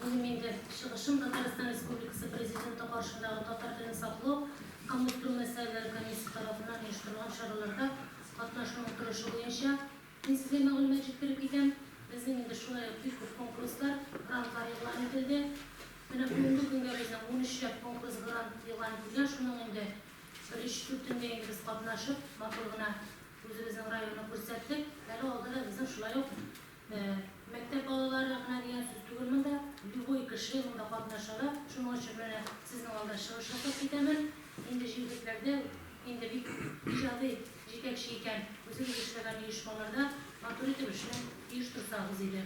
Endi Шығышым Татарстан Республикасы Президенті қаршындағы татар тілін сақлау, қамыстыру мәселелері комиссия тарапынан ұйыштырылған шараларда қатынашының отырышы бойынша мен сізге мәлімет жеткізіп кетемін. Біздің енді шулай көп конкурстар, гранттар e'lon etildi. Mana bugungi kunga bizning 13 konkurs grant e'lon etilgan. Shuning endi 1-4 tunda endi biz qatnashib, ma'qulgina o'zimizning rayonni ko'rsatdik. Hali oldida bizning shulay maktab bolalari degan so'z tugilmadi. Любой kishi bunda qatnashadi. Shuning uchun mana sizning oldida chiqish jasab ketaman. Endi yigitlarda endi ijodiy yetakchi ekan, o'zingiz ishlagan uyushmalarda maturitet ishini uyushtirsangiz edi.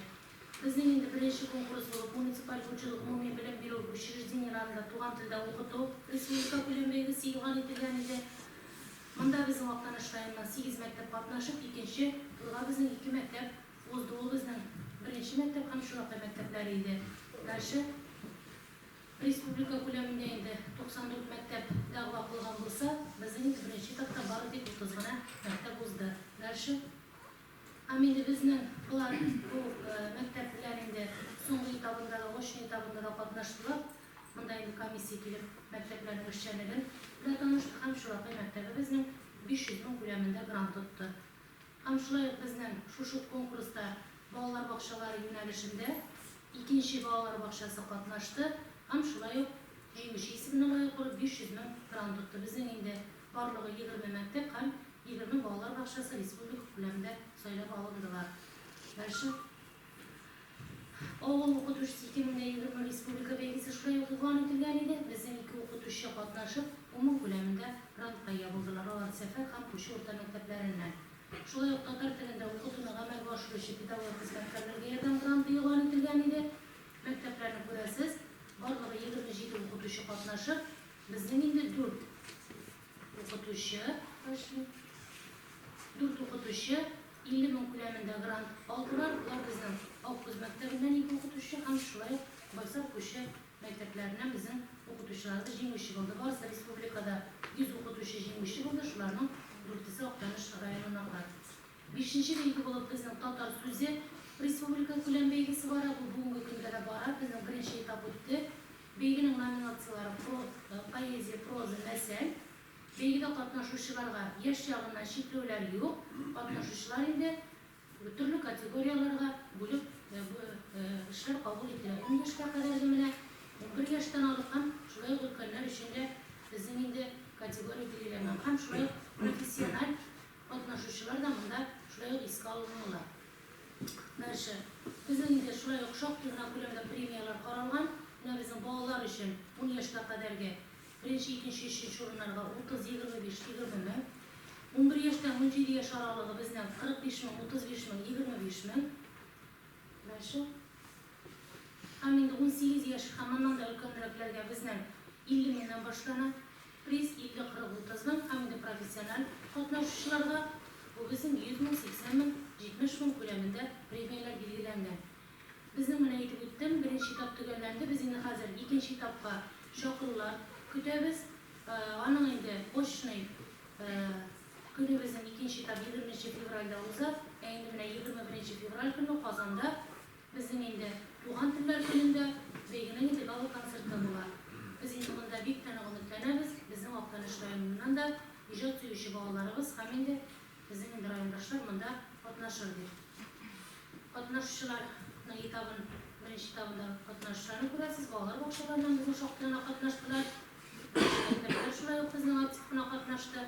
Bizning endi birinchi konkurs bo'lib, municipal xo'jalik umumiy bilim beruv учрежденияларында туган tilda o'qituv respublika ko'lamidagi e'lon etilgan edi. Bunda bizning qatnashlardan 8 maktab qatnashib, ikkinchi turga bizning 2 maktab o'zdi. U bizning birinchi maktab ham shunaqa maktablari edi. Qarshi respublika ko'lamida endi 94 maktab da'vo qilgan bo'lsa, bizning birinchi etapda bari deb 30 gina maktab o'zdi. Qarshi endi bizning bular bu maktablar endi so'nggi etapida, o'sha etapida qatnashdilar. Bunda endi komissiya kelib maktablarning ishchanligini bilan tanishdi. Ham shunaqa maktabda bizning 500 ming ko'lamida grant o'tdi. Ham shulay bizning shu konkursda bolalar bog'chalari yo'nalishida ikkinchi bolalar bog'chasi qatnashdi. Ham shulay jenguvchi ismini loyiq qilib 500 ming grant o'tdi. Bizning endi barlig'i 20 maktab ham 20 bolalar bog'chasi respublika ko'lamida saylab olindilar. Qarshi Oğul o'qituvchisi 2020 respublika belgisi shulay e'lon etilgan edi. Bizning 2 o'qituvchi qatnashib, umum ko'lamida grantga ega bo'ldilar. Ular safar ham qo'shma o'rta maktablaridan. Shulay tatar tilida o'qituvni amalga oshiruvchi pedagog xizmatkorlarga yordam granti e'lon etilgan edi. Maktablarni ko'rasiz, barlig'i 27 o'qituvchi qatnashib, bizning endi 4 o'qituvchi 50 ming ko'lamida grant oldilar. Ular bizning Oqquz maktabidan 2 o'qituvchi ham shulay Boysar qo'sha maktablaridan bizning o'qituvchilarimiz jenguvchi bo'ldi. Barcha respublikada 100 o'qituvchi jenguvchi bo'ldi. Shularning 4tasi Oqtanish rayonidan. 5-belgi bo'lib bizning Tatar so'zi respublika ko'lam belgisi bor. Bu bugungi kunda da bor. Bizning birinchi etap o'tdi. Belgining nominatsiyalari poeziya, proza, masal. Belgida qatnashuvchilarga yosh yog'idan cheklovlar yo'q. Qatnashuvchilar endi turli kategoriyalarga bo'lib ishlar qabul etiladi. 10 yoshga qadar mana 1 yoshdan olib ham shulay o'tganlar uchun bizning endi kategoriya belgilangan. Ham shulay professional qatnashuvchilardan bunda shulay isga olinadilar. Mana bizning endi shulay o'xshab turgan ko'lamda premiyalar qaralgan. Mana bizning bolalar uchun 10 yoshga qadargi birinchi, ikkinchi, uchinchi o'rinlarga 30, 25, 20 ming. 11 yoshdan 17 yosh oralig'i bizning 45 ming, 35 ming, 25 ming. Mana shu. Endi 18 yosh hammadan ulkanroqlarga bizning 50 mingdan boshlanib, priz 50, 40, 30 ming. Endi professional qatnashuvchilarga bu bizning 100 ming, 80 ming, 70 ming ko'lamida premiyalar belgilangan. Bizning mana aytib o'tdim, birinchi etap tugallandi. Biz endi hozir ikkinchi etapga shoqillar kutamiz. Ana endi qo'shni kuni bizning ikkinchi etap 20 fevralda o'tsa, endi mana 21 fevral kuni Qozonda bizning endi tugan tillar kunida begina endi gala konserti bo'ladi. Biz endi bunda bittani umidlanamiz. Bizning Oqtanish rayonidan da ijod suyuvchi bolalarimiz ham endi bizning endi rayondoshlar bunda qatnashadi. Qatnashuvchilarning etabini birinchi etabida qatnashishlarni ko'rasiz. Bolalar bog'chalaridan bizning shoqlarga qatnashdilar. Maktablar shulay bizning aktivga qatnashdi.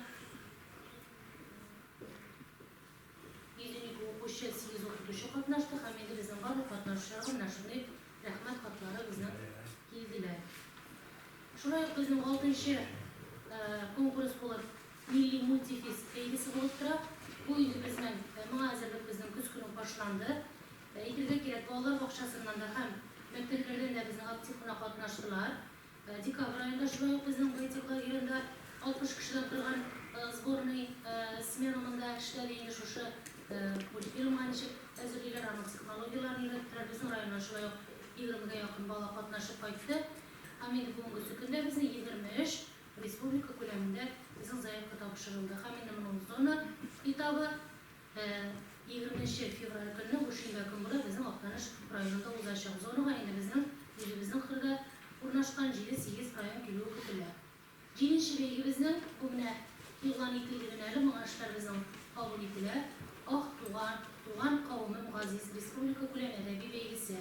7 o'quvchi, 8 o'qituvchi qatnashdi. Ham endi bizning barcha qatnashuvchilarga mana shunday rahmat xatlari bizdan keldilar. Shulay bizning 6-chi konkurs bo'lib, milliy multifest belgisi bo'lib turadi. Bu endi bizning muhozirlik bizning kuz kuni boshlandi. Aytilgan kerak, bolalar bog'chasidan da ham maktablardan da bizning aktivga qatnashdilar. Dekabr oyida shulay bizning bayteklar yerida 60 kishidan turgan sborniy smenamanda ishladi. Endi shu film anishib azirliklar aniq texnologiyalarni yaratdilar. Bizning rayonda shulay 20 ga yaqin bola qatnashib qaytdi. Ham endi bugungi kunda bizning 23 respublika ko'lamida bizning zaявка topshirildi. Ham endi buning zona etabi 20 fevral kuni o'sha kun bo'lib bizning Oqtanish rayonida o'zashaq zonaga endi bizning beygimizden bugüne ilan edildiğine maaşlarımızın kabul edilir. Ah Tuğan Kavmim Aziz Respublika Kulem Edebi Beygisi.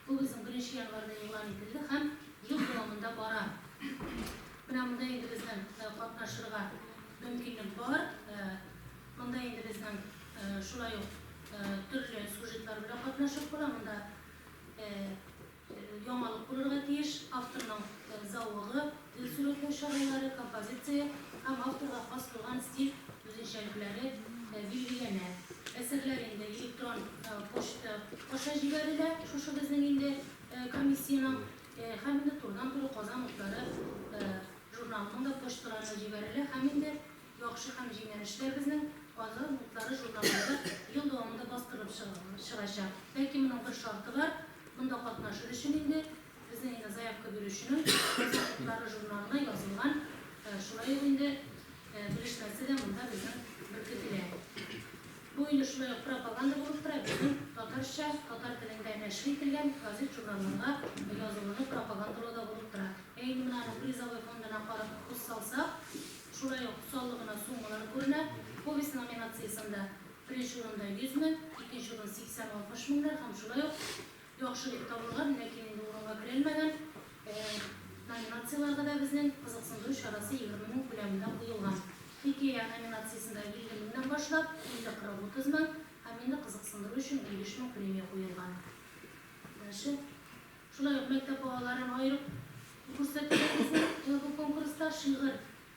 Bu bizim 1 yanvarda ilan edildi. Hem yıl devamında bara. Bunda endi bizden katnaşırga mümkünlük var. Bunda endi bizden şulay türlü sujetler bilen katnaşıp bulamında yomalık bulurga tiyiş, avtorның zavığı, dil sürekli şarayları, kompozisiya, hem avtorga has kılgan stil özünçelikleri bilgilene. Eserlerinde elektron poşta jiberiler, şu bizden indi komissiyanın hem de turdan turu kazanlıkları jurnalının da poştalarına jiberiler, hem de yaxşı hem jimlenişler bizden kazanlıkları jurnallarda yıl doğumunda bastırıp çıkacak. Belki bunun bir şartı var. Bunda katnaşır için indi. Bizden yine zayıfka bölüşünün kazanlıkları jurnalına yazılan şuraya indi. Bilişmesi de bunda bizim birlikte. Bu indi şuraya propaganda bulup bizim Tatarca, Tatar dilinde neşri edilgen gazet jurnalında yazılanı propagandalı da bulup durar. Eyni bunların prizavı fonduna karşı kutsalsa şuraya kutsallığına sunmaları görüner. Povest nominasyasında birinci yılında 100 bin, ikinci yılında 80-60 binler hem şuraya yaxşılık tabırlar, lakin indi orunga girilmeden nominatsiyalarda da bizden kızıksındırış arası 20 bin kuleminde kuyulgan. Hikaye nominasyasında 50 binden başlap 50-30 bin, hem de kızıksındırış için 50 bin kulemiye kuyulgan. Şulay mektep bağlarını ayırıp kursatlarımızda bu konkursta şiir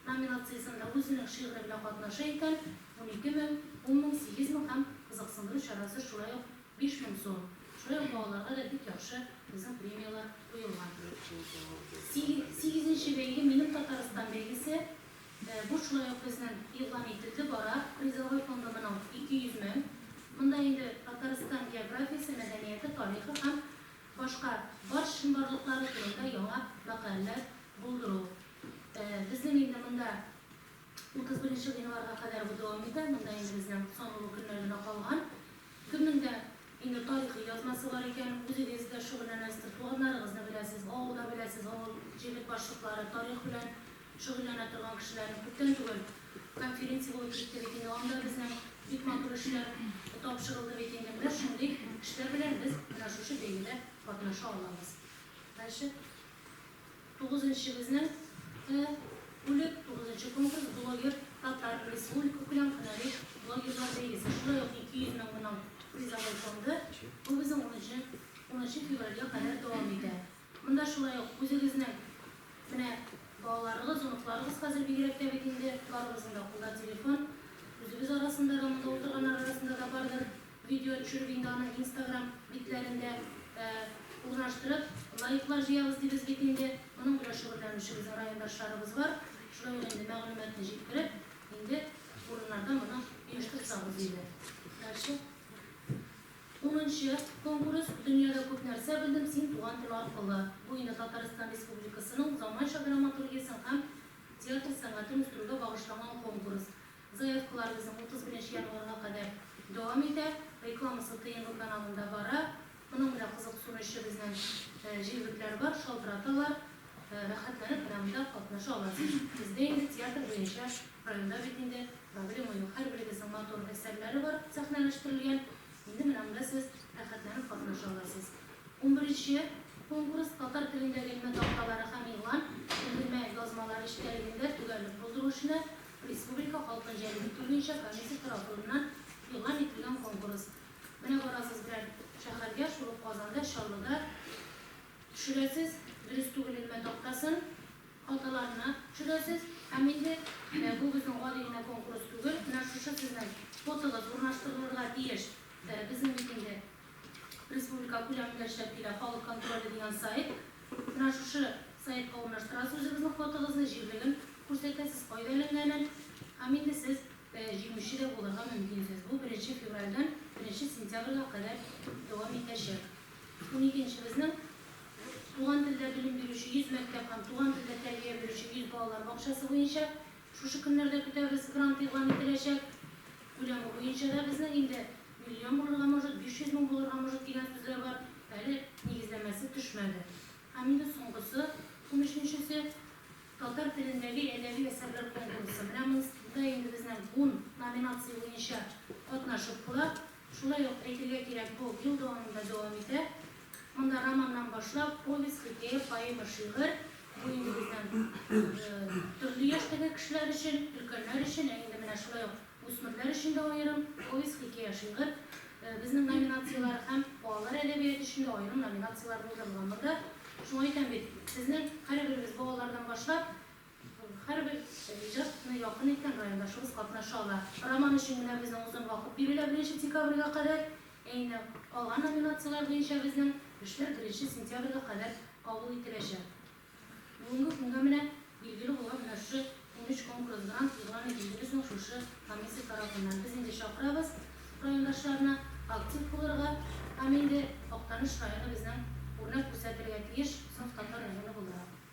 nominasyasında özünün şiiri bile katnaşayken 12 bin, 10 bin, 8 bin hem kızıksındırış arası şulay 5 bin son. Şuraya bağlarda da dik yaxşı bizim premiyalar koyulgan. 8. belge Minim Tataristan belgesi bu şuraya bizden ilan edildi bara. Prizavoy fondunun 200 bin. Bunda indi Tataristan geografiyası, medeniyeti, tarihi hem başka baş şımbarlıkları turunda yana makaller bulduru. Bizden indi bunda 31. yanvarga kadar bu devam eder. Bunda indi bizden sonlu günlerine kalgan. Gününde indi tarihi yazması var iken, özünüzde şug'ullanasizlar, tuğanlarınızda bilesiz, oğulda bilesiz, oğul cevlet başlıkları, tarih bilen şug'ullana turgan kişilerin köpten tugul konferensiya bo'lib ketdi bekende, onda bizning bitman turishlar topshirildi bekende bilan shunday ishlar bilan biz mana shu belgida qatnasha olamiz. Mana 9-chi bizning ulug' 9-chi konkurs bloger Tatar Respublika bilan qanday blogerlar belgisi. Shunday 200 ming bilan prizavoy fondi. Bu bizim 10 fevralga kadar devam eder. Bunda şulay o'zingizning mana bolalarınız, unutlarınız hazır bir gerekte bekinde varımızın da kulda telefon. Özümüz arasında da, bunda oturganlar arasında da vardır. Video düşürüp Instagram bitlerinde uğraştırıp layıklar jiyabız dibiz bekinde. Onun bile şuurlanışı bizim rayondaşlarımız var. Şuraya önünde mağlumatını jektirip, indi burunlardan bunu uyuştursağız deydi. 10. konkurs dünyada köp narsa bildim sen tuğan tili arqılı. Bu indi Tataristan Respublikasının zamanşa dramaturgiyasını hem teatr sanatın üstüne bağışlanan konkurs. Zayıfkılar bizim 31 yanvarına kadar devam eder. Reklaması TNV kanalında var. Bunun bile kızık sunuşu bizden jilbikler var, şaltıratalar. Rahatlanıp bilamda katnaşı olasınız. Bizde indi tiyatr boyunca rayonda bitinde problem yok. Her birimizin motor eserleri var, sahnelaştırılgan. Şimdi bilamda siz rahatlanıp katnaşı olasınız. 11. konkurs Tatar tilinde gelme doktaları hem ilan, bildirme yazmaları işlerinde tügellik bulduruşuna Respublika Halkın Celili Türgünşe Komisyası tarafından ilan edilen konkurs. Buna varasız bir şehirge şurup kazandı Şarlı'da şüresiz virüs tügelinme doktasın halkalarına şüresiz eminde bu bizim adıyla konkurs tügül. Buna şuşa sizden fotoğraf urnaştırılırlar diyeş bizim bitinde Respublika Kulemi'nde şekilde halk kontrol edilen sayet. Buna şuşa sayet kavunlaştırası bizim fotoğrafını jirlegin kursaytasiz koyvelinlenin eminde siz 23'de olurga mümkünsünüz. Bu 1. fevraldan 1. sentyabrga kadar devam edecek. 12. bizning tuğan tilde bilim berişi 100 mektep ham tuğan tilde terbiye berişi 100 bolalar bakşası boyunca şu günlerde kütüphanesi grant ilan edilecek. Kulemi boyunca da bizning indi milyon bulurga mevcut, 500 bin bulurga mevcut degan sözler var. Hali negizlemesi düşmedi. Hem de songusu 13'üncüsü Tatar tilindeki edebi eserler konkursu. Bilemizde indi bizden 10 nominatsiya boyunca katnaşıptılar. Şulay yok, aytılga kerak bu yıl davamında devam eder. Bunda romandan başlap, povest, hikaye, poema, şiir. Bu indi bizden türlü yaştaki kişiler için, ülkeler için, indi mine şulay yok, usmurlar için de ayırım, povest, hikaye, şiir. Bizim nominatsiyalar hem Bağlar Edebiyat için de ayırım nominatsiyalar bulunduğunda. Şuna iten bir, sizin her birimiz bağlardan başlap, her bir icatına yakın eten rayondaşımız katnaşarlar. Roman için bizden uzun vakit biriyle dekabrga kadar, eyni alğan nominatsiyalar boyunca bizden 1 sentyabrga kadar kabul etilecek. Bugünkü gündä bilen bilgili bolan şu 13 konkurs grant yığılan edildiğimizin şuşu komissiya tarafından biz indi şakırabız. Rayondaşlarına aktif bulurga, hem indi Oktaniş rayonu bizden örnek gösterdirge tiyiş.